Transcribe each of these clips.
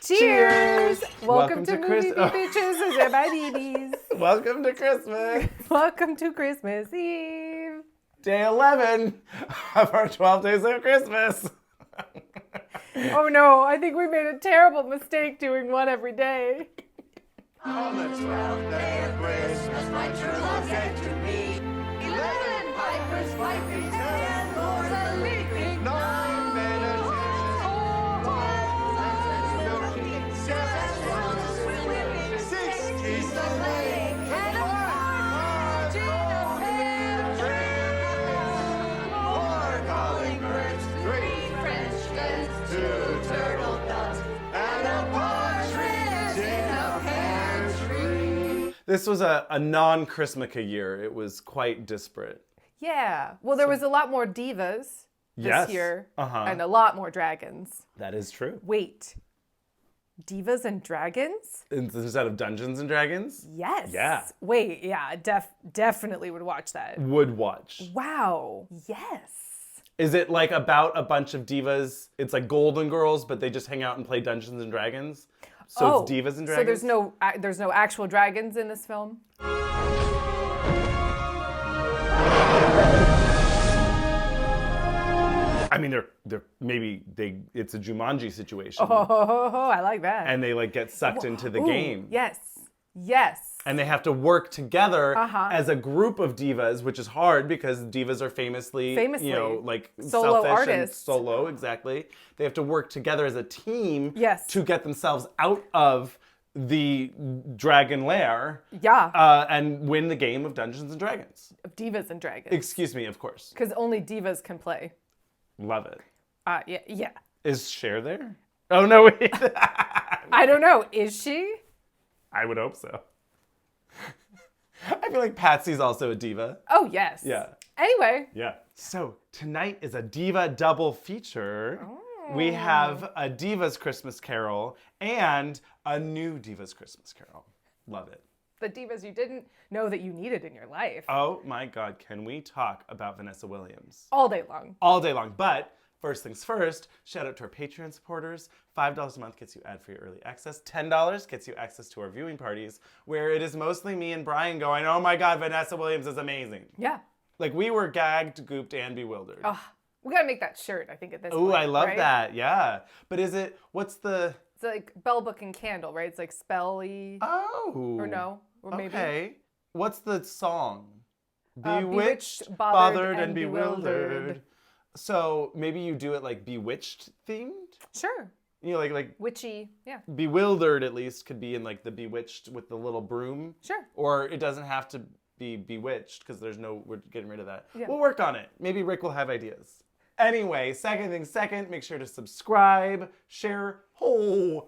Cheers! Welcome to MovieBitches and my babies. Welcome to Christmas. Welcome to Christmas Eve. Day 11 of our 12 days of Christmas. Oh no, I think we made a terrible mistake doing one every day. On the 12th day of Christmas, my true love said to me, 11 pipers, 10 lords a leaping, 9 meditations, 7 swans swimming, 6 geese a-laying, and a partridge in a pear tree, 4 calling birds, 3 French hens, 2 turtle doves, and a partridge in a pear tree. This was a non-Christmica year. It was quite disparate. Yeah. Well, there was a lot more divas this year and a lot more dragons. That is true. Wait. Divas and dragons? Instead of Dungeons and Dragons? Yes. Yeah. Wait, yeah, definitely would watch that. Would watch. Wow. Yes. Is it like about a bunch of divas? It's like Golden Girls, but they just hang out and play Dungeons and Dragons? So it's divas and dragons? So there's no actual dragons in this film? I mean, it's a Jumanji situation. Oh, I like that. And they like get sucked into the game. Yes. Yes. And they have to work together as a group of divas, which is hard because divas are famously you know, like solo selfish artists. And solo, exactly. They have to work together as a team to get themselves out of the dragon lair and win the game of Dungeons and Dragons. Of Divas and Dragons. Excuse me, of course. Because only divas can play. Love it. Yeah. Is Cher there? Oh, no, wait. I don't know. Is she? I would hope so. I feel like Patsy's also a diva. Oh, yes. Yeah. Anyway. Yeah. So tonight is a diva double feature. Oh. We have a Diva's Christmas Carol and a new Diva's Christmas Carol. Love it. The divas you didn't know that you needed in your life. Oh my God, can we talk about Vanessa Williams? All day long. All day long. But first things first, shout out to our Patreon supporters. $5 a month gets you ad-free early access. $10 gets you access to our viewing parties, where it is mostly me and Brian going, oh my God, Vanessa Williams is amazing. Yeah. Like we were gagged, gooped, and bewildered. Oh, we gotta make that shirt, I think, at this point. Oh, I love right? that. Yeah. But what's the... It's like Bell Book and Candle, right? It's like spelly. Oh. Or no. Or maybe. Okay. What's the song? Bewitched, bothered, and bewildered. So maybe you do it like Bewitched themed? Sure. You know, like witchy, yeah. Bewildered at least could be in like the Bewitched with the little broom. Sure. Or it doesn't have to be Bewitched because we're getting rid of that. Yeah. We'll work on it. Maybe Rick will have ideas. Anyway, second thing second, make sure to subscribe, share, follow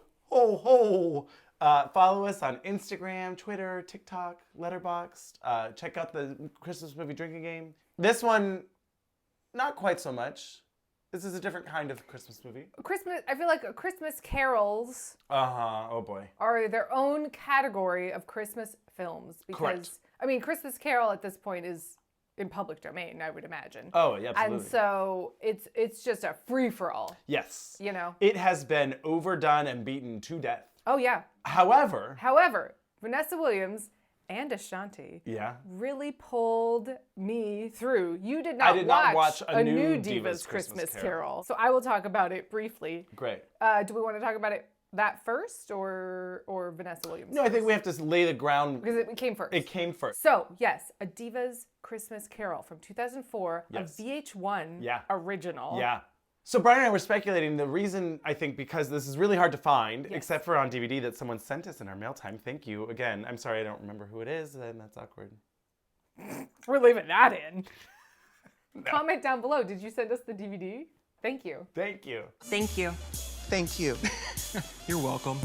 us on Instagram, Twitter, TikTok, Letterboxd. Check out the Christmas movie drinking game. This one, not quite so much. This is a different kind of Christmas movie. I feel like Christmas carols oh boy, are their own category of Christmas films. Because, correct. I mean, Christmas Carol at this point is in public domain, I would imagine. Oh, yeah, absolutely. And so it's just a free-for-all. Yes. You know? It has been overdone and beaten to death. Oh, yeah. However, Vanessa Williams and Ashanti yeah, really pulled me through. You did I not did not watch a new Diva's Christmas Carol. So I will talk about it briefly. Great. Do we want to talk about it that first or Vanessa Williams? No, I think we have to lay the ground. Because it came first. It came first. So, yes, A Diva's Christmas Carol from 2004, yes. a VH1 original. Yeah. So Brian and I were speculating the reason, I think, because this is really hard to find, yes. except for on DVD that someone sent us in our mail time. Thank you. Again, I'm sorry I don't remember who it is, and that's awkward. We're leaving that in. No. Comment down below. Did you send us the DVD? Thank you. Thank you. Thank you. Thank you. You're welcome.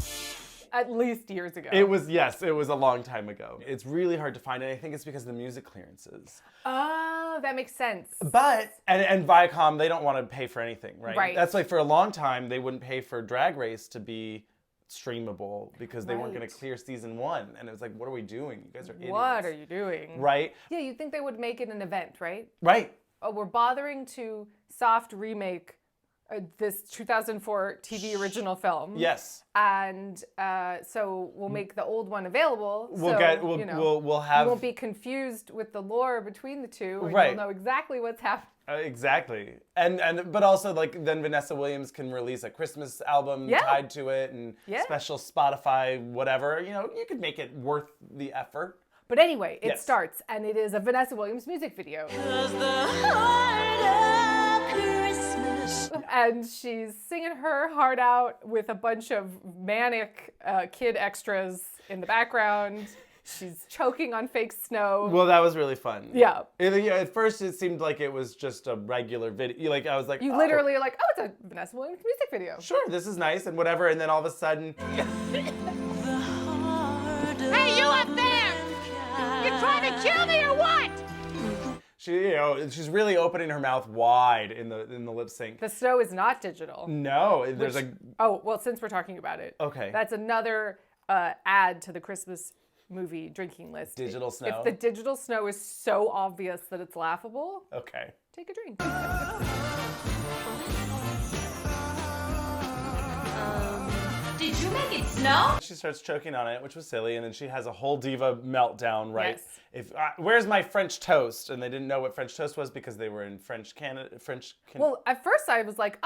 At least years ago. It was a long time ago. It's really hard to find, and I think it's because of the music clearances. Oh, that makes sense. But, and Viacom, they don't want to pay for anything, right? Right. That's like for a long time, they wouldn't pay for Drag Race to be streamable because they weren't going to clear season 1. And it was like, what are we doing? You guys are idiots. What are you doing? Right? Yeah, you'd think they would make it an event, right? Right. Oh, we're bothering to soft remake this 2004 TV original film. Yes. And so we'll make the old one available. We'll have. You won't be confused with the lore between the two, and right. you'll know exactly what's happening. Exactly. But also like then Vanessa Williams can release a Christmas album tied to it and special Spotify whatever. You know, you could make it worth the effort. But anyway, it starts, and it is a Vanessa Williams music video. And she's singing her heart out with a bunch of manic kid extras in the background. She's choking on fake snow. Well, that was really fun. Yeah. At first, it seemed like it was just a regular video. Like I was like, you literally are like, oh, it's a Vanessa Williams music video. Sure, this is nice and whatever. And then all of a sudden, Hey, you up there! You trying to kill me or what? she's really opening her mouth wide in the lip sync. The snow is not digital. No, Oh, well, since we're talking about it. Okay. That's another add to the Christmas movie drinking list. Digital snow? If the digital snow is so obvious that it's laughable, okay. Take a drink. Did you make it snow? She starts choking on it, which was silly, and then she has a whole diva meltdown, right? Yes. Where's my French toast? And they didn't know what French toast was because they were in Canada. Well, at first I was like,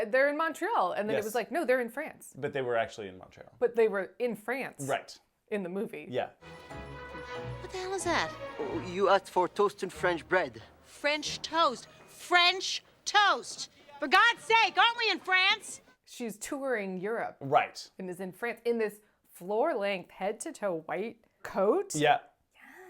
they're in Montreal. And then it was like, no, they're in France. But they were actually in Montreal. But they were in France. Right. In the movie. Yeah. What the hell is that? Oh, you asked for toast and French bread. French toast. French toast. For God's sake, aren't we in France? She's touring Europe. Right. And is in France in this floor-length, head-to-toe white coat. Yeah.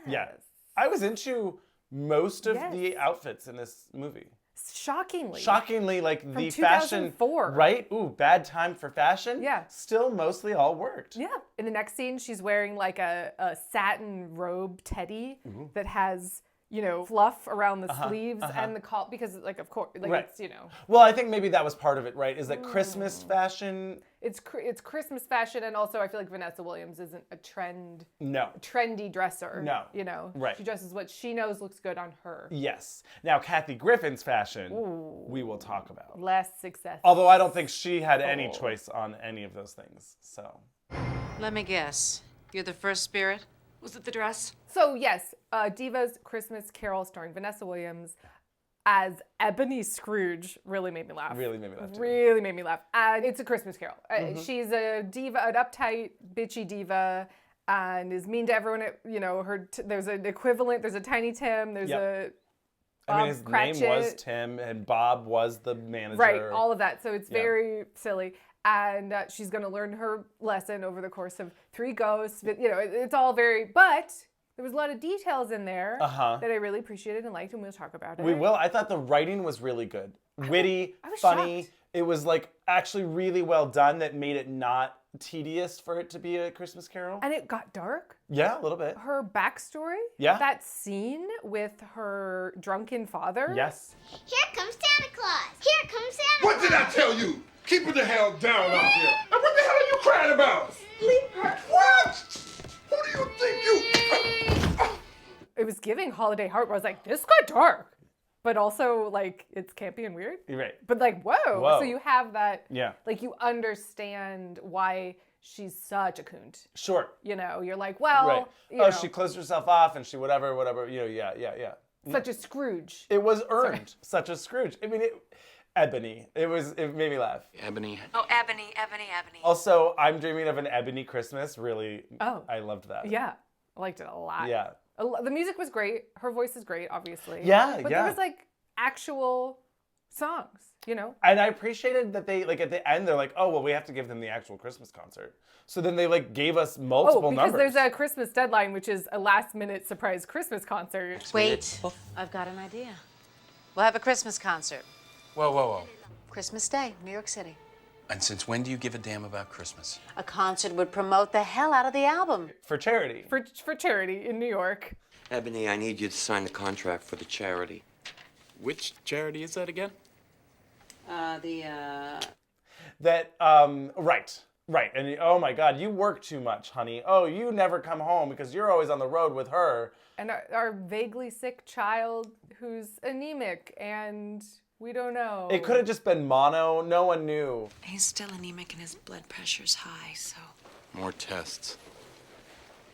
Yes. Yeah. I was into most of the outfits in this movie. Shockingly, like From the 2004. fashion. Right? Ooh, bad time for fashion. Yeah. Still mostly all worked. Yeah. In the next scene, she's wearing like a satin robe teddy that has, fluff around the sleeves and the collar, because of course, it's, Well, I think maybe that was part of it, right? Is that Christmas fashion? It's Christmas fashion, and also I feel like Vanessa Williams isn't a trendy dresser. No. Right. She dresses what she knows looks good on her. Yes. Now, Kathy Griffin's fashion, we will talk about. Less successful. Although I don't think she had any choice on any of those things, so. Let me guess. You're the first spirit? Was it the dress? So, yes, Diva's Christmas Carol starring Vanessa Williams as Ebony Scrooge really made me laugh. Really made me laugh, too. Really made me laugh. And it's a Christmas Carol. She's a diva, an uptight, bitchy diva, and is mean to everyone. There's an equivalent. There's a Tiny Tim. There's a Bob his Cratchit. name was Tim, and Bob was the manager. Right, all of that. So it's very silly. And she's going to learn her lesson over the course of 3 ghosts. But, it's all very... But there was a lot of details in there that I really appreciated and liked, and we'll talk about it. We will. I thought the writing was really good. Witty, I was funny. shocked. It was, actually really well done that made it not tedious for it to be a Christmas Carol. And it got dark. Yeah, a little bit. Her backstory. Yeah. That scene with her drunken father. Yes. Here comes Santa Claus. Here comes Santa Claus. What did I tell you? Keep it the hell down out here. And what the hell are you crying about? Sleep her. What? Who do you think you... It was giving Holiday Heart, where I was like, this got dark. But also, it's campy and weird. You're right. But whoa. So you have that, you understand why she's such a coont. Sure. You're like, well, right. She closed herself off and she whatever. Yeah. Such a Scrooge. It was earned. Such a Scrooge. I mean, Ebony. It made me laugh. Ebony. Oh, Ebony. Also, I'm dreaming of an Ebony Christmas. Really, I loved that. Yeah. I liked it a lot. Yeah. The music was great. Her voice is great, obviously. Yeah, But there was actual songs, And I appreciated that they at the end they're like, oh well, we have to give them the actual Christmas concert. So then they gave us multiple numbers. Because there's a Christmas deadline, which is a last-minute surprise Christmas concert. Wait, I've got an idea. We'll have a Christmas concert. Whoa. Christmas Day, New York City. And since when do you give a damn about Christmas? A concert would promote the hell out of the album. For charity. For charity in New York. Ebony, I need you to sign the contract for the charity. Which charity is that again? Right. Right, and oh my God, you work too much, honey. Oh, you never come home because you're always on the road with her. And our vaguely sick child who's anemic and we don't know. It could have just been mono. No one knew. He's still anemic and his blood pressure's high, so... More tests.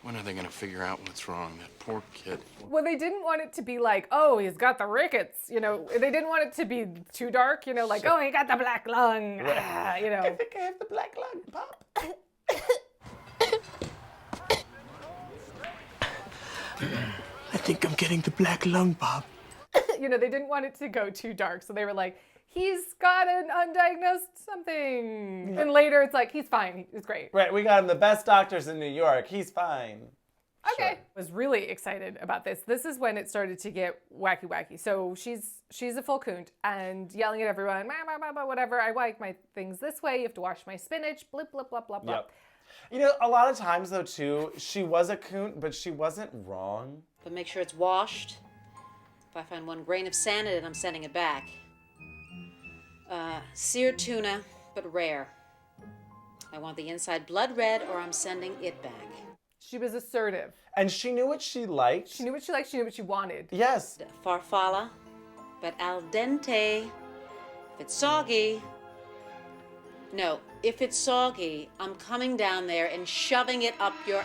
When are they gonna figure out what's wrong? That poor kid. Well, they didn't want it to be like, oh, he's got the rickets, you know. They didn't want it to be too dark, you know, like, oh, he got the black lung, you know. I think I have the black lung, Pop. I think I'm getting the black lung, Bob. You know, they didn't want it to go too dark, so they were like, he's got an undiagnosed something. And later it's like, he's fine, he's great. Right, we got him the best doctors in New York. He's fine. Okay. Sure. I was really excited about this. This is when it started to get wacky. So she's a full coont and yelling at everyone, bah, bah, bah, whatever. I like my things this way. You have to wash my spinach, blip, blip, blip, blip, blip. Yep. You know, a lot of times though too, she was a coont, but she wasn't wrong. But make sure it's washed. If I find one grain of sand in it, I'm sending it back. Seared tuna, but rare. I want the inside blood red or I'm sending it back. She was assertive. And she knew what she liked. She knew what she liked, she knew what she wanted. Yes. Farfalla, but al dente. If it's soggy. No, if it's soggy, I'm coming down there and shoving it up your...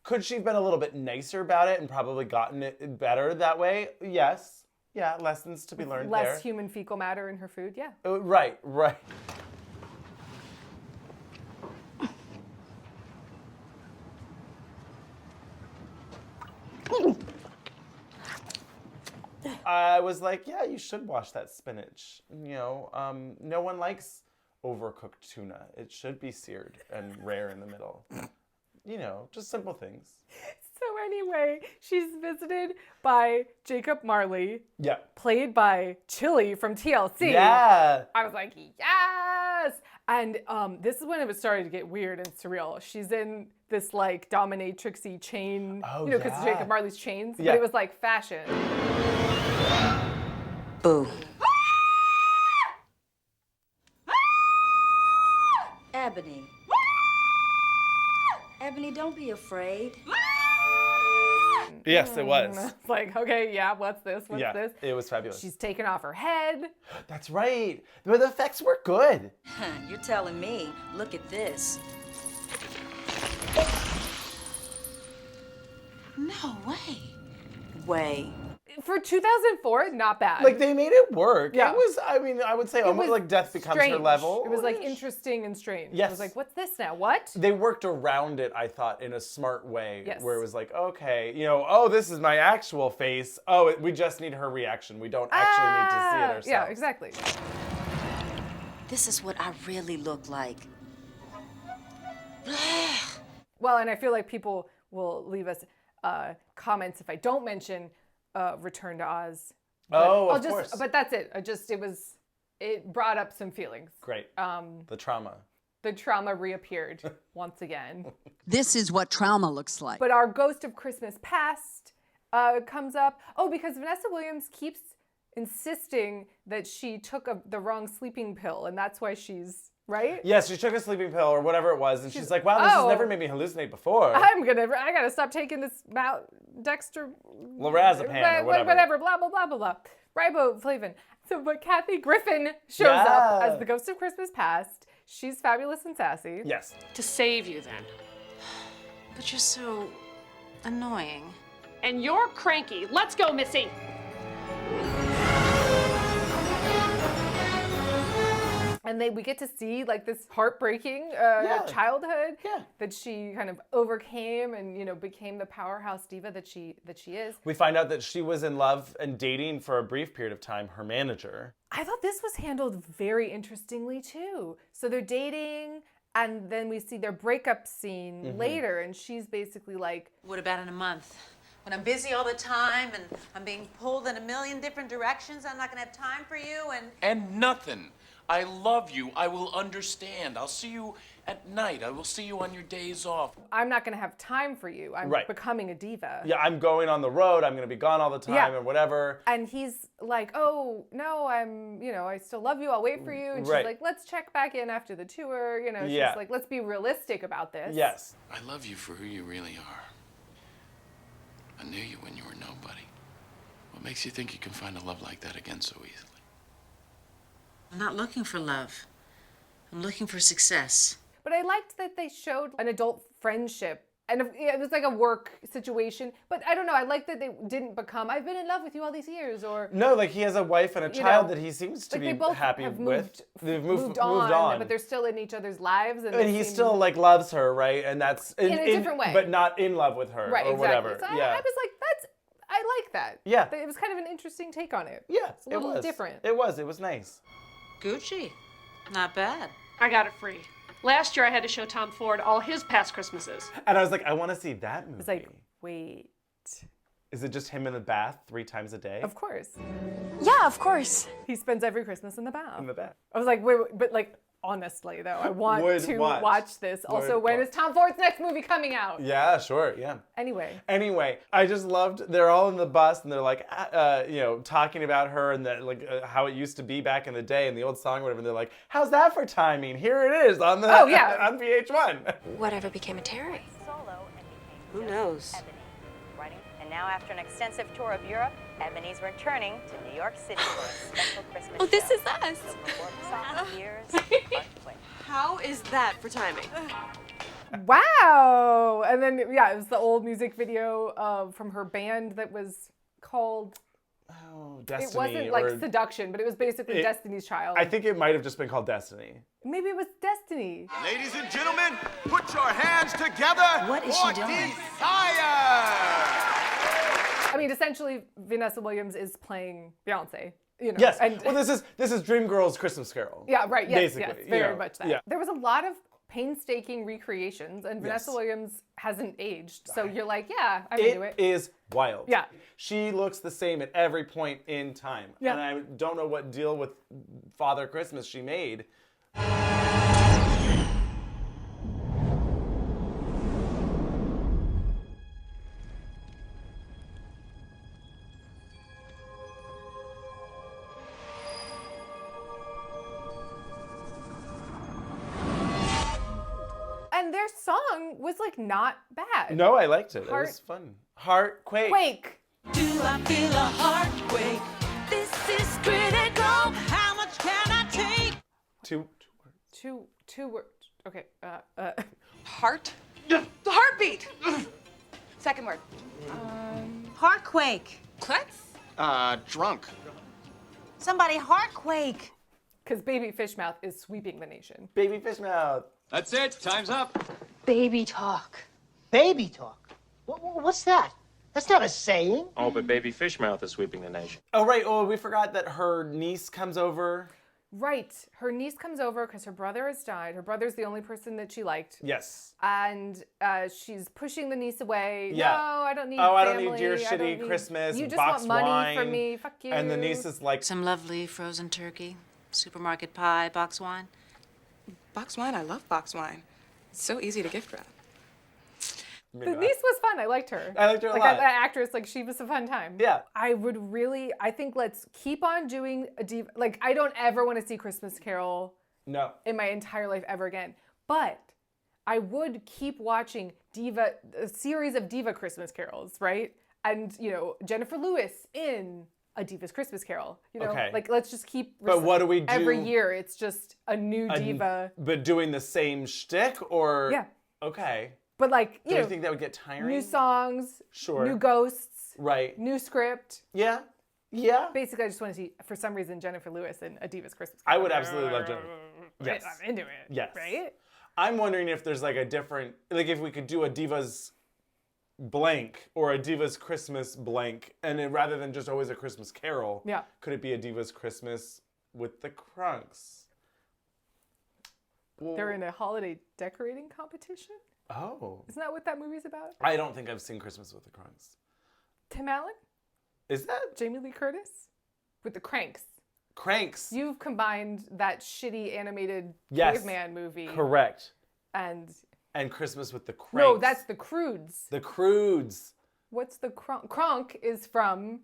Could she have been a little bit nicer about it and probably gotten it better that way? Yes. Yeah, lessons to be learned there. Less human fecal matter in her food, yeah. Right. I was like, yeah, you should wash that spinach. You know, no one likes overcooked tuna. It should be seared and rare in the middle. You know, just simple things. So anyway, she's visited by Jacob Marley. Yeah. Played by Chili from TLC. Yeah. I was like, yes! And this is when it was starting to get weird and surreal. She's in this like dominatrixy chain, Oh, you know, because yeah. Jacob Marley's chains, Yeah. but it was like fashion. Boo. Ebony. Ebony, don't be afraid. Yes, it was. It's like, okay, yeah, what's this? What's this? It was fabulous. She's taken off her head. That's right. But the effects were good. You're telling me. Look at this. No way. Way. For 2004, not bad. Like, they made it work. Yeah. It was, I mean, I would say almost like Death Becomes Her strange. level. It was like interesting and strange. Yes. I was like, what's this now? What? They worked around it, I thought, in a smart way. Yes. Where it was like, okay, you know, oh, this is my actual face. Oh, we just need her reaction. We don't actually need to see it ourselves. Yeah, exactly. This is what I really look like. Well, and I feel like people will leave us comments if I don't mention Return to Oz. But Oh, I'll of course. But that's it. It brought up some feelings. Great. The trauma. The trauma reappeared once again. This is what trauma looks like. But our Ghost of Christmas Past comes up. Oh, because Vanessa Williams keeps insisting that she took the wrong sleeping pill, and that's why she's, right? Yes, she took a sleeping pill or whatever it was, and she's like, wow, this has never made me hallucinate before. I gotta stop taking this Dexter... Lorazepam or whatever. Blah, blah, blah, blah, blah. Riboflavin. So, but Kathy Griffin shows up as the Ghost of Christmas Past. She's fabulous and sassy. Yes. To save you then. But you're so annoying. And you're cranky. Let's go, Missy. And we get to see like this heartbreaking childhood that she kind of overcame and, you know, became the powerhouse diva that she is. We find out that she was in love and dating for a brief period of time her manager. I thought this was handled very interestingly too. So they're dating and then we see their breakup scene later and she's basically like, What about in a month? When I'm busy all the time and I'm being pulled in a million different directions, I'm not gonna have time for you And nothing. I love you. I will understand. I'll see you At night. I will see you on your days off. I'm not going to have time for you. I'm becoming a diva. Yeah, I'm going on the road. I'm going to be gone all the time or whatever. And he's like, oh, no, I still love you. I'll wait for you. And she's like, let's check back in after the tour. She's like, let's be realistic about this. Yes. I love you for who you really are. I knew you when you were nobody. What makes you think you can find a love like that again so easily? I'm not looking for love. I'm looking for success. But I liked that they showed an adult friendship. And it was like a work situation. But I don't know. I like that they didn't become, I've been in love with you all these years. Or no, like he has a wife and a child that he seems to be happy with. They've moved on. But they're still in each other's lives. And he still like loves her, right? And that's in a different way. But not in love with her or whatever. So I was like, I like that. Yeah. It was kind of an interesting take on it. Yeah, it's a little different. It was nice. Gucci. Not bad. I got it free. Last year I had to show Tom Ford all his past Christmases. And I was like, I want to see that movie. I was like, wait. Is it just him in the bath 3 times a day? Of course. Yeah, of course. He spends every Christmas in the bath. In the bath. I was like, wait, but like, honestly though, I want to watch this. Also, when is Tom Ford's next movie coming out? Yeah, sure, yeah. Anyway, I just loved, they're all in the bus and they're like, talking about her and how it used to be back in the day and the old song or whatever. And they're like, how's that for timing? Here it is on on VH1. Whatever became of Terry? Who knows? And now, after an extensive tour of Europe, Ebony's returning to New York City for a special Christmas show. This is us. How is that for timing? Wow! And then, it was the old music video from her band that was called... Oh, Destiny. It wasn't like Seduction, but it was basically Destiny's Child. I think it might have just been called Destiny. Maybe it was Destiny. Ladies and gentlemen, put your hands together. What is she doing? Desire! I mean, essentially, Vanessa Williams is playing Beyonce. Yes. Well, this is Dreamgirls' Christmas Carol. Yeah, right. Yes, basically, yes, very much that. Yeah. There was a lot of painstaking recreations, and Vanessa Williams hasn't aged. So you're like, I'm into it. It is wild. Yeah. She looks the same at every point in time. Yeah. And I don't know what deal with Father Christmas she made. And their song was like not bad. No, I liked it. It was fun. Heartquake. Quake. Do I feel a heartquake? This is critical. How much can I take? Two words. Okay. Heart? The heartbeat. Second word. Heartquake. What? Drunk. Somebody heartquake. Because Baby Fishmouth is sweeping the nation. Baby Fishmouth. That's it. Time's up. Baby talk. Baby talk? What's that? That's not a saying. Oh, but Baby Fishmouth is sweeping the nation. Oh, right. Oh, we forgot that her niece comes over. Right. Her niece comes over because her brother has died. Her brother's the only person that she liked. Yes. And she's pushing the niece away. Yeah. No, I don't need family. I don't need your shitty Christmas. You just box want money wine. from me. Fuck you. And the niece is like... Some lovely frozen turkey, supermarket pie, box wine. Box wine? I love box wine. It's so easy to gift wrap. The niece was fun. I liked her. I liked her a lot. Like that actress, she was a fun time. Yeah. I think let's keep on doing a diva. Like, I don't ever want to see Christmas Carol in my entire life ever again. But I would keep watching a series of Diva Christmas carols, right? And, Jennifer Lewis in a Diva's Christmas Carol. Okay. Like, let's just keep... But what do we do? Every year, it's just a new diva. But doing the same shtick or... Yeah. Okay. But do you think that would get tiring? New songs. Sure. New ghosts. Right. New script. Yeah. Yeah. Basically, I just want to see, for some reason, Jennifer Lewis in a Diva's Christmas I Carol. would absolutely love Jennifer. Yes. I'm into it. Yes. Right? I'm wondering if there's like a different... Like if we could do a Diva's blank or a Diva's Christmas blank, and then rather than just always a Christmas Carol, could it be a Diva's Christmas with the Crunks? They're in a holiday decorating competition? Oh. Isn't that what that movie's about? I don't think I've seen Christmas with the Crunks. Tim Allen? Is that? Jamie Lee Curtis? With the Cranks. Cranks. You've combined that shitty animated Yes. caveman movie. Correct. And Christmas with the Cranks. No, that's the Croods. The Croods. What's the Kronk? Kronk is from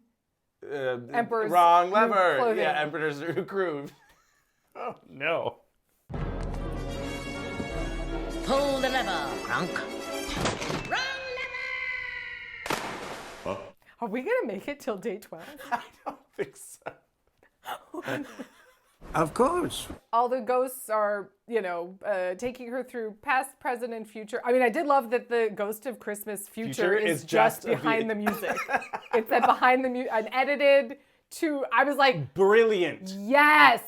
Emperor's Wrong New lever. Clothing. Yeah, Emperor's New Groove. Oh, no. Pull the lever, Kronk. Are we going to make it till day 12? I don't think so. Of course. All the ghosts are, taking her through past, present, and future. I mean, I did love that the Ghost of Christmas Future is just behind the music. It's that behind the music, unedited to, I was like... Brilliant. Yes.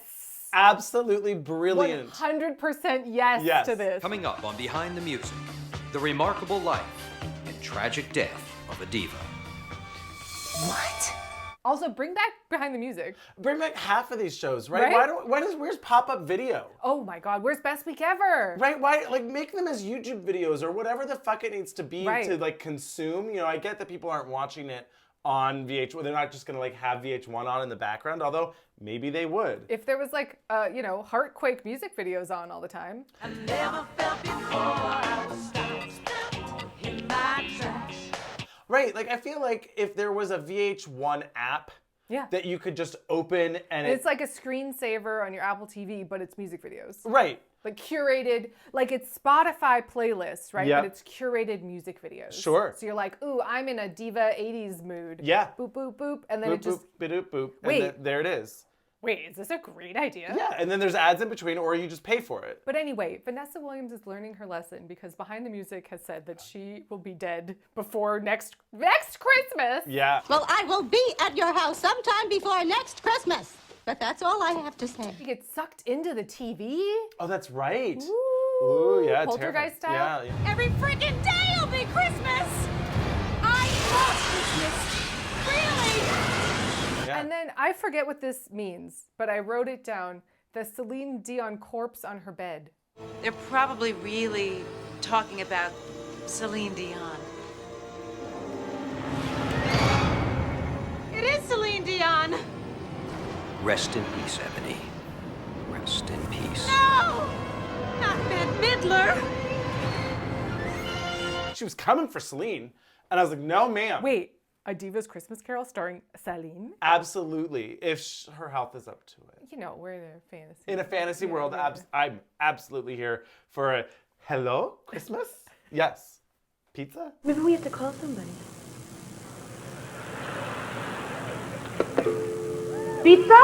Absolutely brilliant. 100% yes to this. Coming up on Behind the Music, the remarkable life and tragic death of a diva. What? Also, bring back Behind the Music. Bring back half of these shows, right? Where's pop-up video? Oh my God, where's Best Week Ever? Right, make them as YouTube videos or whatever the fuck it needs to be to consume. I get that people aren't watching it on VH1. They're not just gonna have VH1 on in the background, although maybe they would. If there was Heartquake music videos on all the time. I never felt before I was stopped in my tracks. Right, I feel like if there was a VH1 app that you could just open and it's like a screensaver on your Apple TV, but it's music videos. Right. Curated, it's Spotify playlists, right? Yep. But it's curated music videos. Sure. So you're like, ooh, I'm in a Diva 80s mood. Yeah. Boop, boop, boop. And then boop, it just... Boop, boop, boop. Wait. And there it is. Wait, is this a great idea? Yeah, and then there's ads in between, or you just pay for it. But anyway, Vanessa Williams is learning her lesson because Behind the Music has said that she will be dead before next Christmas. Yeah. Well, I will be at your house sometime before next Christmas. But that's all I have to say. She gets sucked into the TV. Oh, that's right. Ooh, yeah, Poltergeist style. Yeah. Every freaking day will be Christmas. I love Christmas. Really? Yeah. And then I forget what this means, but I wrote it down. The Celine Dion corpse on her bed. They're probably really talking about Celine Dion. It is Celine Dion. Rest in peace, Ebony. Rest in peace. No! Not Bette Midler. She was coming for Celine, and I was like, no, ma'am. Wait, a Diva's Christmas Carol starring Celine? Absolutely, if her health is up to it. We're in a fantasy. In a fantasy world, I'm absolutely here for a hello Christmas. Yes. Pizza? Maybe we have to call somebody. Pizza?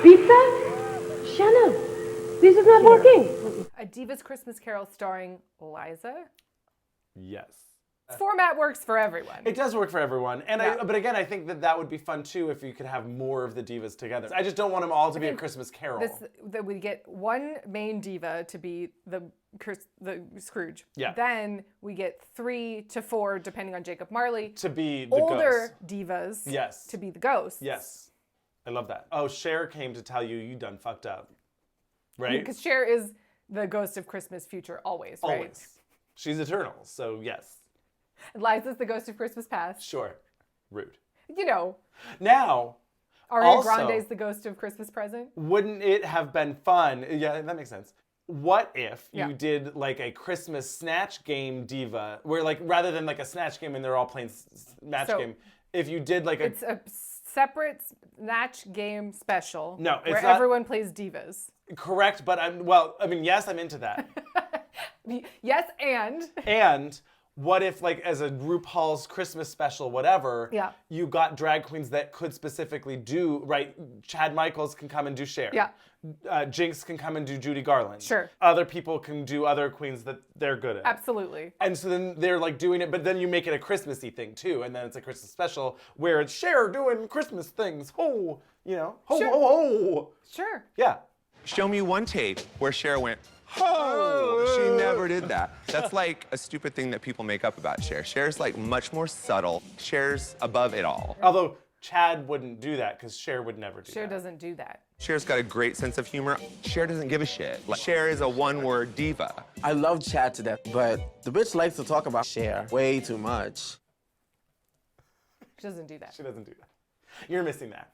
Pizza? Shanna, this is not working. A Diva's Christmas Carol starring Liza? Yes. Format works for everyone. It does work for everyone. And but again, I think that would be fun too if you could have more of the divas together. I just don't want them all to be a Christmas Carol. That we get one main diva to be the Scrooge. Yeah. Then we get 3 to 4, depending on Jacob Marley, to be the older ghosts. divas. Yes. To be the ghosts. Yes. I love that. Oh, Cher came to tell you done fucked up. Right? Because Cher is the ghost of Christmas future always, right? Always. She's eternal, so yes. Liza's the ghost of Christmas past. Sure. Rude. Ariana Now, also, Grande's the ghost of Christmas present. Wouldn't it have been fun? Yeah, that makes sense. What if you did a Christmas snatch game diva, where rather than a snatch game and they're all playing snatch game, if you did It's a separate snatch game special. No, it's where not, everyone plays divas. Correct, but yes, I'm into that. Yes, and. And what if, as a RuPaul's Christmas special, whatever, you got drag queens that could specifically do, right? Chad Michaels can come and do Cher. Yeah. Jinx can come and do Judy Garland. Sure. Other people can do other queens that they're good at. Absolutely. And so then they're doing it, but then you make it a Christmassy thing too, and then it's a Christmas special where it's Cher doing Christmas things. Ho, ho, sure. ho, ho. Sure. Yeah. Show me one tape where Cher went, oh, she never did that. That's a stupid thing that people make up about Cher. Cher's much more subtle. Cher's above it all. Although Chad wouldn't do that because Cher would never do that. Cher doesn't do that. Cher's got a great sense of humor. Cher doesn't give a shit. Cher is a one-word diva. I love Chad to death, but the bitch likes to talk about Cher way too much. She doesn't do that. She doesn't do that. You're missing that.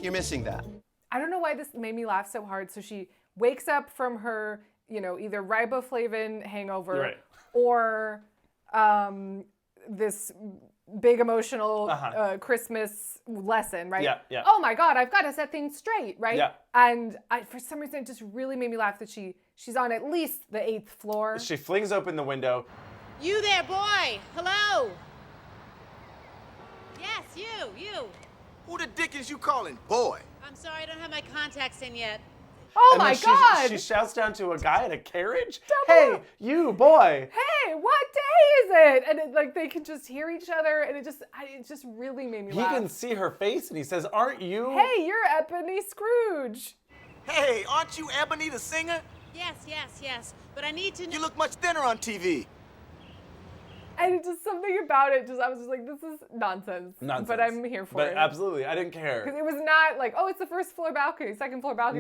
You're missing that. I don't know why this made me laugh so hard. So she wakes up from her, either riboflavin hangover or this big emotional Christmas lesson, right? Yeah. Oh my God, I've got to set things straight, right? Yeah. And for some reason, it just really made me laugh that she's on at least the 8th floor. She flings open the window. You there, boy. Hello. Yes, you. Who the dickens you calling boy? I'm sorry, I don't have my contacts in yet. Oh And my then God! She shouts down to a guy in a carriage. Hey, you boy. Hey, what day is it? And they can just hear each other, and it just really made me He laugh. can see her face, and he says, "Aren't you?" Hey, you're Ebony Scrooge. Hey, aren't you Ebony the singer? Yes. But I need to know. You look much thinner on TV. And it's just something about it. I was just like, this is nonsense. But I'm here for it. But absolutely, I didn't care. Because it was not like, oh, it's the first floor balcony, second floor balcony.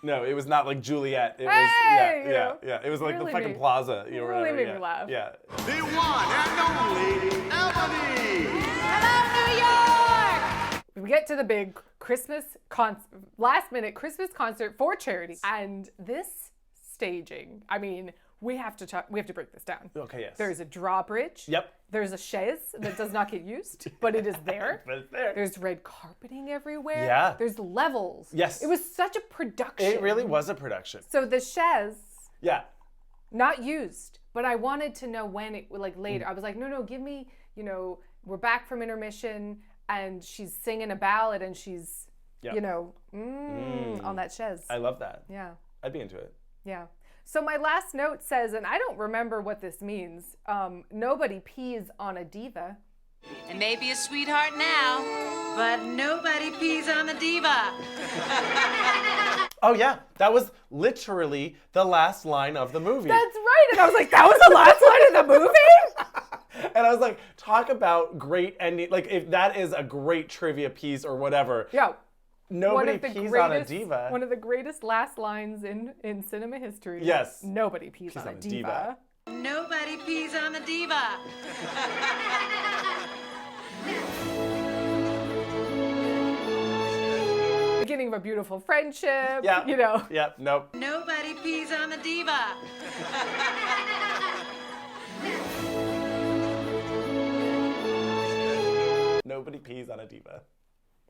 No, it was not like Juliet. It was yeah. It was like really the fucking plaza. It really made me laugh. Yeah. The one and only Ebony. Hello, New York! We get to the big last-minute Christmas concert for charity, and this staging. I mean, we have to break this down. Okay, yes. There's a drawbridge. Yep. There's a chaise that does not get used, but it is there. But it's there. There's red carpeting everywhere. Yeah. There's levels. Yes. It was such a production. It really was a production. So the chaise. Yeah. Not used, but I wanted to know when it later. I was like, no, give me, we're back from intermission and she's singing a ballad and she's, on that chaise. I love that. Yeah. I'd be into it. Yeah. So my last note says, and I don't remember what this means, nobody pees on a diva. And maybe a sweetheart now, but nobody pees on the diva. Oh yeah, that was literally the last line of the movie. That's right, and I was like, that was the last line of the movie? And I was like, talk about great ending. Like, if that is a great trivia piece or whatever. Yeah. Nobody pees on a diva. One of the greatest last lines in cinema history. Yes. Nobody pees on a diva. Nobody pees on the diva. Beginning of a beautiful friendship. Yeah. Yeah. Nope. Nobody pees on the diva. Nobody pees on a diva.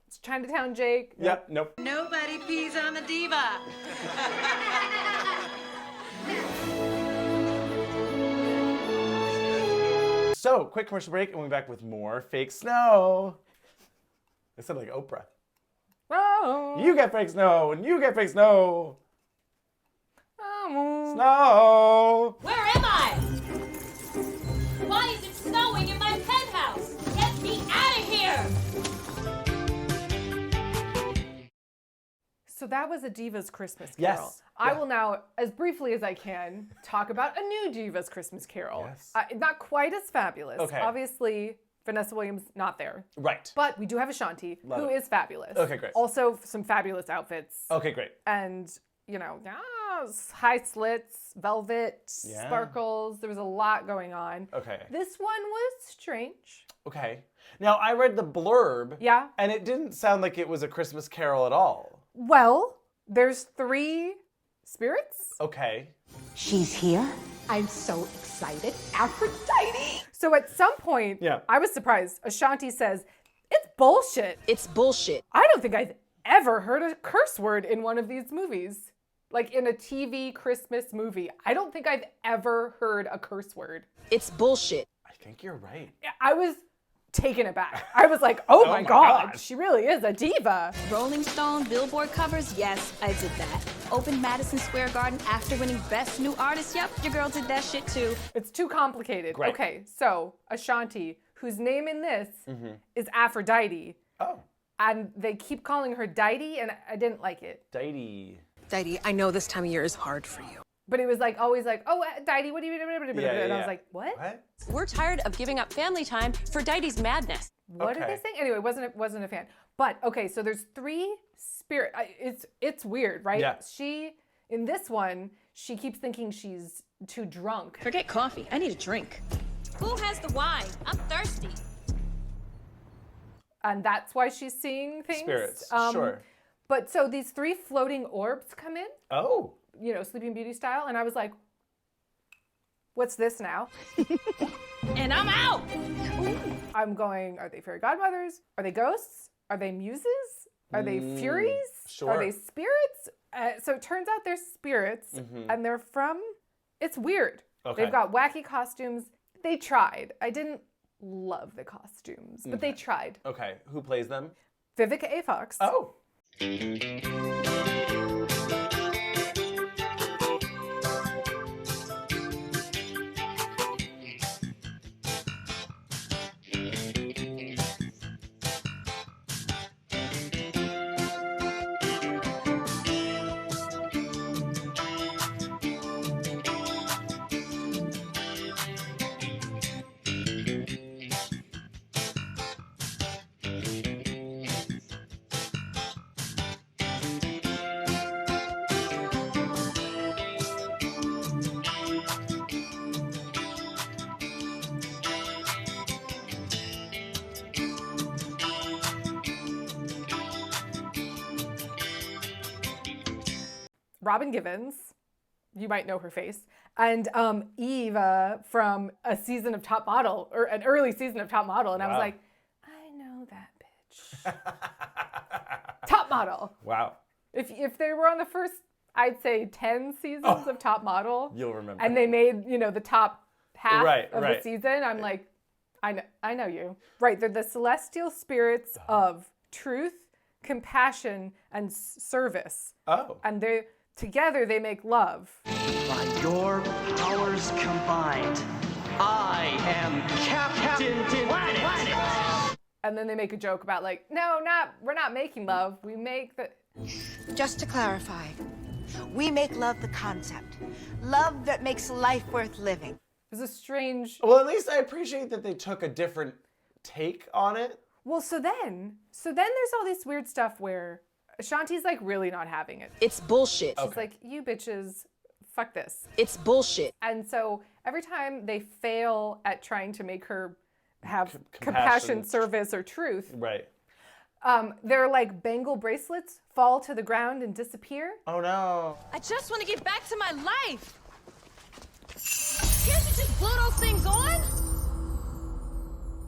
It's Chinatown Jake. Yep. Nope. Nobody pees on the diva. So, quick commercial break, and we'll be back with more fake snow. I sound like Oprah. Oh. You get fake snow, and you get fake snow. Oh. Snow. Where am I? Why is it snowing in my penthouse? Get me out of here! So that was a Diva's Christmas Yes. Carol. I will now, as briefly as I can, talk about a new Diva's Christmas Carol. Yes. Not quite as fabulous. Okay. Obviously, Vanessa Williams not there. Right. But we do have Ashanti, who is fabulous. Okay, great. Also, some fabulous outfits. Okay, great. And, high slits, velvet, sparkles. There was a lot going on. Okay. This one was strange. Okay. Now, I read the blurb. Yeah. And it didn't sound like it was a Christmas Carol at all. Well, there's 3 spirits. Okay. She's here. I'm so excited. Aphrodite. So at some point, I was surprised. Ashanti says, it's bullshit. It's bullshit. I don't think I've ever heard a curse word in one of these movies. Like in a TV Christmas movie. I don't think I've ever heard a curse word. It's bullshit. I think you're right. I was taken aback. I was like, oh my God, she really is a diva. Rolling Stone, Billboard covers, yes, I did that. Open Madison Square Garden after winning Best New Artist, yep, your girl did that shit too. It's too complicated. Great. Okay, so Ashanti, whose name in this is Aphrodite. Oh. And they keep calling her Deity, and I didn't like it. Deity. Deity, I know this time of year is hard for you. But it was like always like, oh, Deity, what do you mean? And I was like, what? We're tired of giving up family time for Deity's madness. What are they saying? Anyway, wasn't a fan. But okay, so there's 3 spirit. It's weird, right? Yeah. She in this one, she keeps thinking she's too drunk. Forget coffee. I need a drink. Who has the wine? I'm thirsty. and that's why she's seeing things. Spirits, sure. But so these 3 floating orbs come in. Oh. You know, Sleeping Beauty style. And I was like, what's this now? And I'm out. I'm going, are they fairy godmothers? Are they ghosts? Are they muses? Are they furies? Sure. Are they spirits? So it turns out they're spirits, and they're from, it's weird. Okay. They've got wacky costumes. They tried. I didn't love the costumes, but they tried. Okay, who plays them? Vivica A. Fox. Oh. Robin Givens, you might know her face, and Eva from a season of Top Model, or an early season of Top Model, and I was like, I know that bitch. Top Model. Wow. If they were on the first, I'd say 10 seasons of Top Model, You'll remember. and they made, you know, the top half of right. the season, I'm like, I know you. Right, they're the celestial spirits of truth, compassion, and service. Oh. And together they make love. By your powers combined, I am Captain Planet. And then they make a joke about like, no, we're not making love. We make the... Just to clarify, we make love the concept. Love that makes life worth living. It was a strange... Well, at least I appreciate that they took a different take on it. Well, so then there's all this weird stuff where Ashanti's like really not having it. It's bullshit. She's like, you bitches, fuck this. It's bullshit. And so every time they fail at trying to make her have compassion, service, or truth, right? Their like bangle bracelets fall to the ground and disappear. Oh no! I just want to get back to my life. Can't you just glue those things on?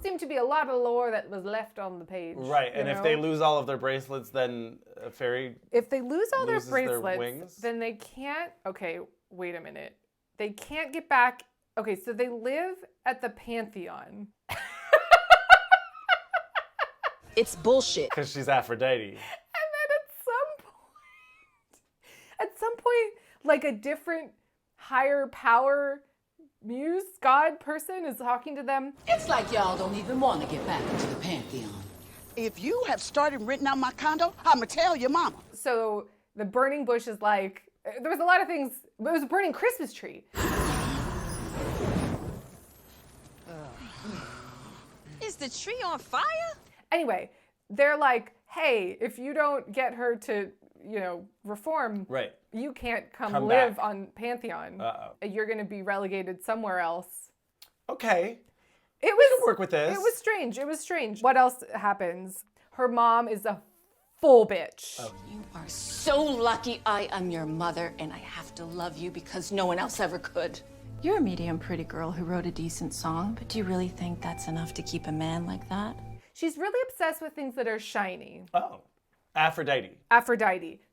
Seemed to be a lot of lore that was left on the page. Right, and if they lose all of their bracelets, then a fairy. If they lose all their loses bracelets, wings? then they can't. Okay, wait a minute. They can't get back. Okay, so they live at the Pantheon. It's bullshit. Because she's Aphrodite. And then at some point, like a different higher power muse, god person is talking to them. It's like y'all don't even want to get back into the Pantheon. If you have started renting out my condo, I'ma tell your mama. So the burning bush is like, there was a lot of things. It was a burning Christmas tree. Is the tree on fire? Anyway, they're like, hey, if you don't get her to, reform, right, you can't come back live on Pantheon. Uh-oh. You're going to be relegated somewhere else. Okay. We can work with this. It was strange. It was strange. What else happens? Her mom is a full bitch. Oh. You are so lucky I am your mother, and I have to love you because no one else ever could. You're a medium pretty girl who wrote a decent song, but do you really think that's enough to keep a man like that? She's really obsessed with things that are shiny. Oh. Aphrodite.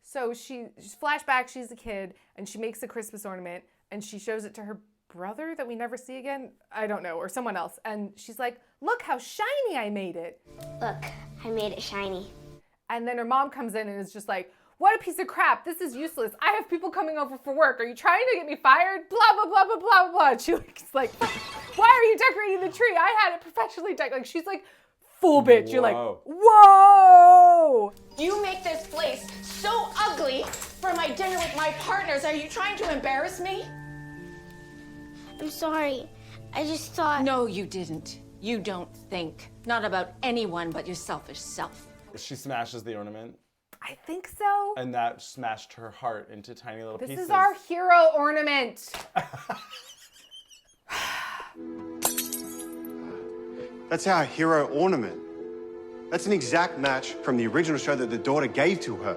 So she's flashback, she's a kid, and she makes a Christmas ornament, and she shows it to her brother that we never see again. I don't know, or someone else. And she's like, look how shiny I made it. Look, I made it shiny. And then her mom comes in and is just like, what a piece of crap. This is useless. I have people coming over for work. Are you trying to get me fired? Blah, blah, blah, blah, blah, blah. And she's like, why are you decorating the tree? I had it professionally decorated. Like, she's like, full bitch. You're like, whoa. You make this place so ugly for my dinner with my partners. Are you trying to embarrass me? I'm sorry. I just thought... No, you didn't. You don't think. Not about anyone but your selfish self. She smashes the ornament. I think so. And that smashed her heart into tiny little pieces. This is our hero ornament. That's our hero ornament. That's an exact match from the original show that the daughter gave to her.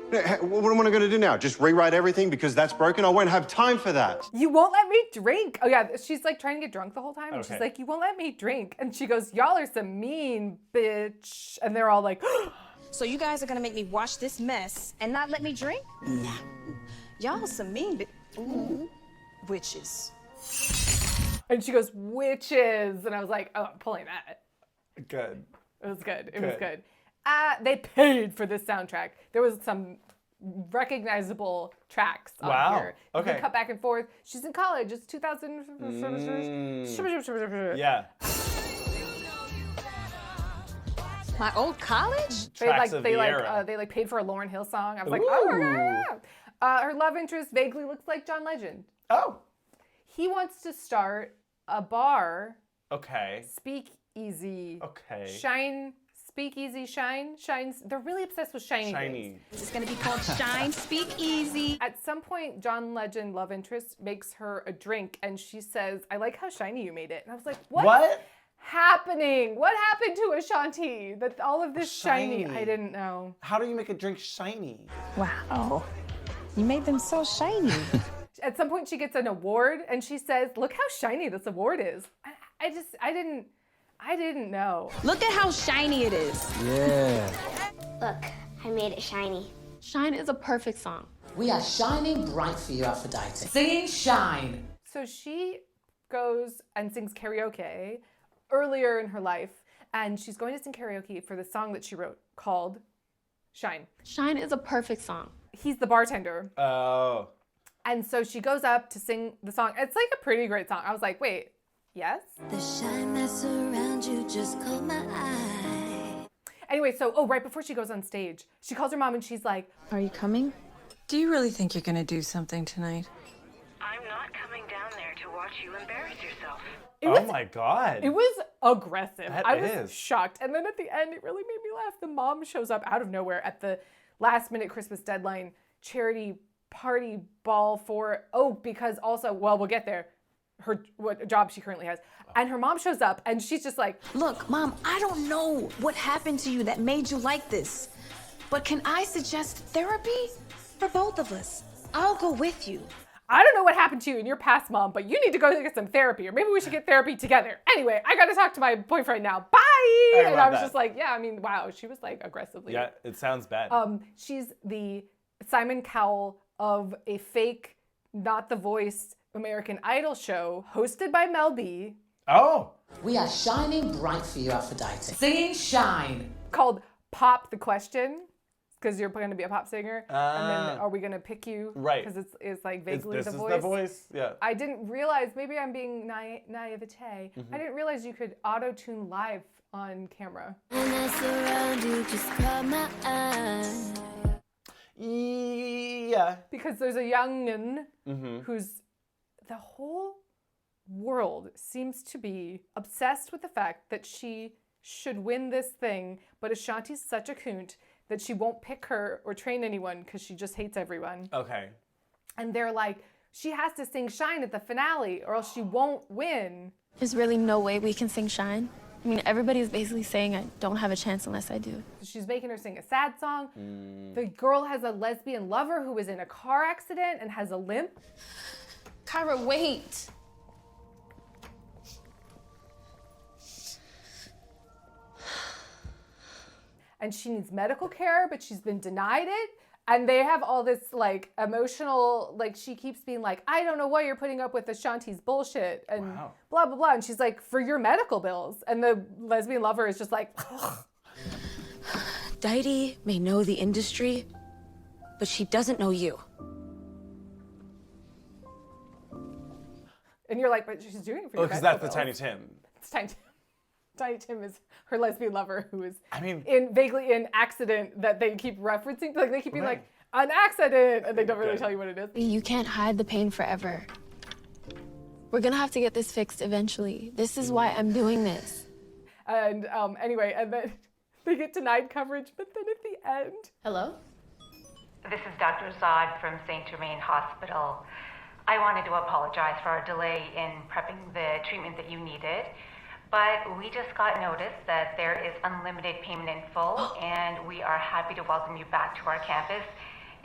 What am I going to do now? Just rewrite everything because that's broken? I won't have time for that. You won't let me drink. Oh yeah, she's like trying to get drunk the whole time. And Okay. she's like, you won't let me drink. And she goes, y'all are some mean bitch. And they're all like, So you guys are gonna make me wash this mess and not let me drink? Nah. Y'all some mean witches. and she goes, witches. And I was like, oh, I'm pulling that. Good. It was good. It was good. They paid for this soundtrack. There was some recognizable tracks on here. You can cut back and forth. She's in college. It's 2000. Yeah. My old college? They paid for a Lauryn Hill song. I was like, oh my God. Her love interest vaguely looks like John Legend. Oh. He wants to start a bar. Okay. Speakeasy. Okay. Speakeasy Shines. They're really obsessed with shiny things. It's gonna be called Shine Speakeasy. At some point, John Legend, love interest, makes her a drink, and she says, I like how shiny you made it. And I was like, what's happening? What happened to Ashanti? That all of this shiny. I didn't know. How do you make a drink shiny? Wow. You made them so shiny. At some point, she gets an award, and she says, look how shiny this award is. I didn't know. Look at how shiny it is. Yeah. Look, I made it shiny. Shine is a perfect song. We are shining bright for you, Aphrodite. Singing Shine. So she goes and sings karaoke earlier in her life, and she's going to sing karaoke for the song that she wrote called Shine. Shine is a perfect song. He's the bartender. Oh. And so she goes up to sing the song. It's like a pretty great song. I was like, wait, yes? The shine that's around you just caught my eye. Anyway, right before she goes on stage, she calls her mom and she's like, Are you coming? Do you really think you're gonna do something tonight? I'm not coming down there to watch you embarrass yourself. Oh my God. It was aggressive. That I was is. shocked. And then at the end, it really made me laugh. The mom shows up out of nowhere at the last minute Christmas deadline charity party ball because also, well, we'll get there. What job she currently has. And her mom shows up and she's just like, look, Mom, I don't know what happened to you that made you like this, but can I suggest therapy for both of us? I'll go with you. I don't know what happened to you in your past, Mom, but you need to go get some therapy, or maybe we should get therapy together. Anyway, I gotta talk to my boyfriend now. Bye! And I was just like, yeah, I mean, wow, she was like aggressively. Yeah, it sounds bad. She's the Simon Cowell of a fake, not The Voice American Idol show hosted by Mel B. Oh. We are shining bright for you, Aphrodite. Singing Shine. Called Pop the Question. Because you're going to be a pop singer, and then are we going to pick you? Right. Because it's like vaguely The Voice. This is The Voice, yeah. I didn't realize, maybe I'm being naivete, I didn't realize you could auto-tune live on camera. And I surround you, just caught my eye. Yeah. Because there's a youngin who's, the whole world seems to be obsessed with the fact that she should win this thing, but Ashanti's such a coont that she won't pick her or train anyone because she just hates everyone. Okay. And they're like, she has to sing Shine at the finale or else she won't win. There's really no way we can sing Shine. I mean, everybody's basically saying I don't have a chance unless I do. She's making her sing a sad song. The girl has a lesbian lover who was in a car accident and has a limp. Kyra, wait. And she needs medical care, but she's been denied it. And they have all this like emotional, like she keeps being like, I don't know why you're putting up with Ashanti's bullshit and blah, blah, blah. And she's like, for your medical bills. And the lesbian lover is just like, Diety may know the industry, but she doesn't know you. And you're like, but she's doing it for your because medical that's bills. the Tiny Tim. It's Tiny Tim. Tiny Tim is her lesbian lover who is vaguely in accident that they keep referencing. Like they keep being like, an accident, and they don't really tell you what it is. You can't hide the pain forever. We're gonna have to get this fixed eventually. This is why I'm doing this. And anyway, and then they get denied coverage, but then at the end. Hello? This is Dr. Zod from St. Germain Hospital. I wanted to apologize for our delay in prepping the treatment that you needed. But we just got notice that there is unlimited payment in full, and we are happy to welcome you back to our campus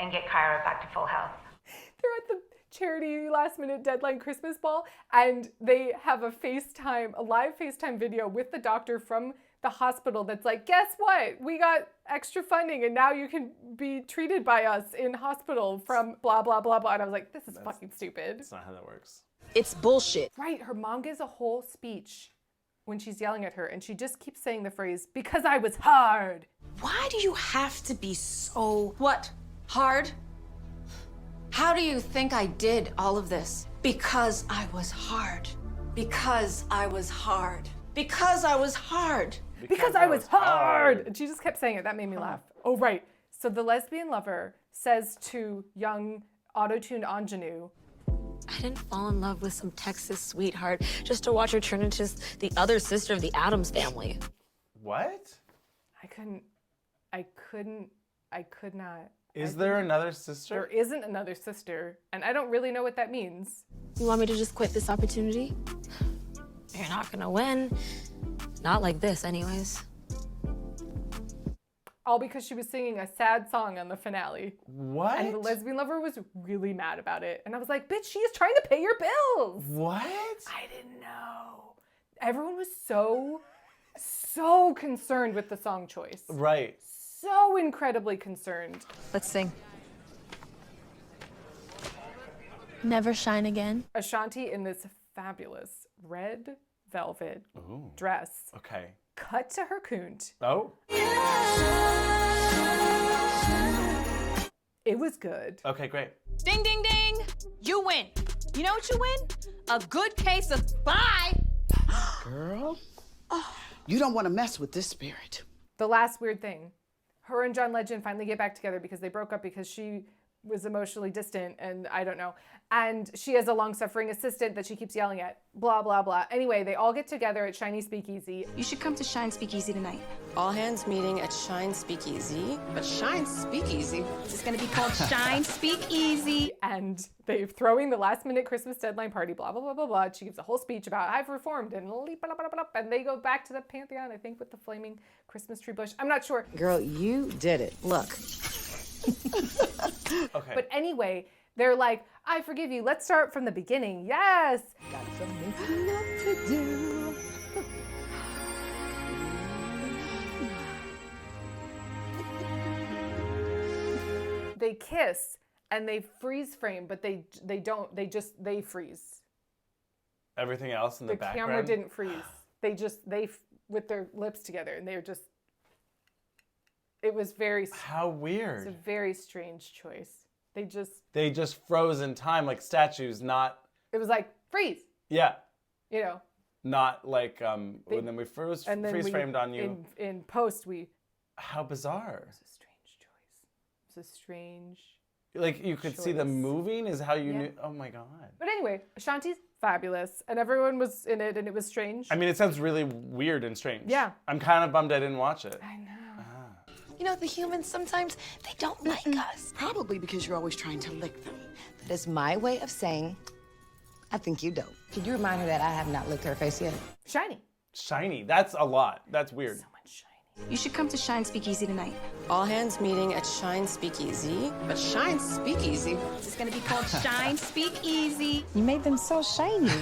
and get Kyra back to full health. They're at the charity last minute deadline Christmas ball, and they have a live FaceTime video with the doctor from the hospital that's like, guess what? We got extra funding and now you can be treated by us in hospital from blah, blah, blah, blah. And I was like, this is fucking stupid. That's not how that works. It's bullshit. Right, her mom gives a whole speech when she's yelling at her, and she just keeps saying the phrase, because I was hard. Why do you have to be so... What? Hard? How do you think I did all of this? Because I was hard. Because I was hard. Because I was hard. Because I was hard. And she just kept saying it. That made me laugh. Oh, right. So the lesbian lover says to young auto-tuned ingenue, I didn't fall in love with some Texas sweetheart just to watch her turn into the other sister of the Addams family. What? I could not. Is there another sister? There isn't another sister, and I don't really know what that means. You want me to just quit this opportunity? You're not gonna win. Not like this, anyways. All because she was singing a sad song on the finale. What? And the lesbian lover was really mad about it. And I was like, bitch, she is trying to pay your bills. What? I didn't know. Everyone was so concerned with the song choice. Right. So incredibly concerned. Let's sing. Never shine again. Ashanti in this fabulous red velvet dress. Okay. Cut to her coont. Oh. It was good. Okay, great. Ding, ding, ding. You win. You know what you win? A good case of bye. Girl, you don't want to mess with this spirit. The last weird thing. Her and John Legend finally get back together because they broke up because she was emotionally distant and I don't know. And she has a long-suffering assistant that she keeps yelling at. Blah, blah, blah. Anyway, they all get together at Shiny Speakeasy. You should come to Shine Speakeasy tonight. All hands meeting at Shine Speakeasy. But Shine Speakeasy? It's gonna be called Shine Speakeasy. And they're throwing the last-minute Christmas deadline party, blah, blah, blah, blah, blah. She gives a whole speech about I've reformed and blah, blah, blah, blah, and they go back to the Pantheon, I think, with the flaming Christmas tree bush. I'm not sure. Girl, you did it. Look. Okay. But anyway, they're like, I forgive you. Let's start from the beginning. Yes. Got some making up to do. They kiss and they freeze frame, but they don't. They freeze. Everything else in the background? The camera didn't freeze. They with their lips together, and they're just. It was very. How weird. It's a very strange choice. They just froze in time like statues, not. It was like freeze. Yeah. You know. Not like and then we freeze framed on you. In post we. How bizarre. It's a strange choice. It's a strange. Like you could see them moving is how you knew. Oh my god. But anyway, Ashanti's fabulous, and everyone was in it, and it was strange. I mean, it sounds really weird and strange. Yeah. I'm kind of bummed I didn't watch it. I know. You know, the humans, sometimes they don't like us. Probably because you're always trying to lick them. That is my way of saying, I think you dope. Can you remind her that I have not licked her face yet? Shiny. Shiny. That's a lot. That's weird. So much shiny. You should come to Shine Speakeasy tonight. All hands meeting at Shine Speakeasy. But Shine Speakeasy? It's gonna be called Shine Speakeasy. You made them so shiny.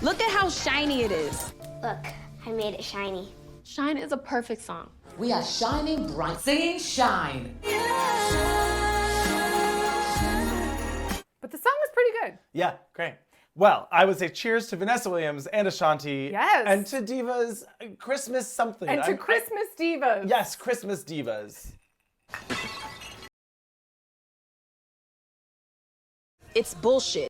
Look at how shiny it is. Look, I made it shiny. Shine is a perfect song. We are shining bright, singing shine. But the song was pretty good. Yeah, great. Well, I would say cheers to Vanessa Williams and Ashanti. Yes. And to Diva's Christmas something. And to Christmas Divas. Yes, Christmas Divas. It's bullshit.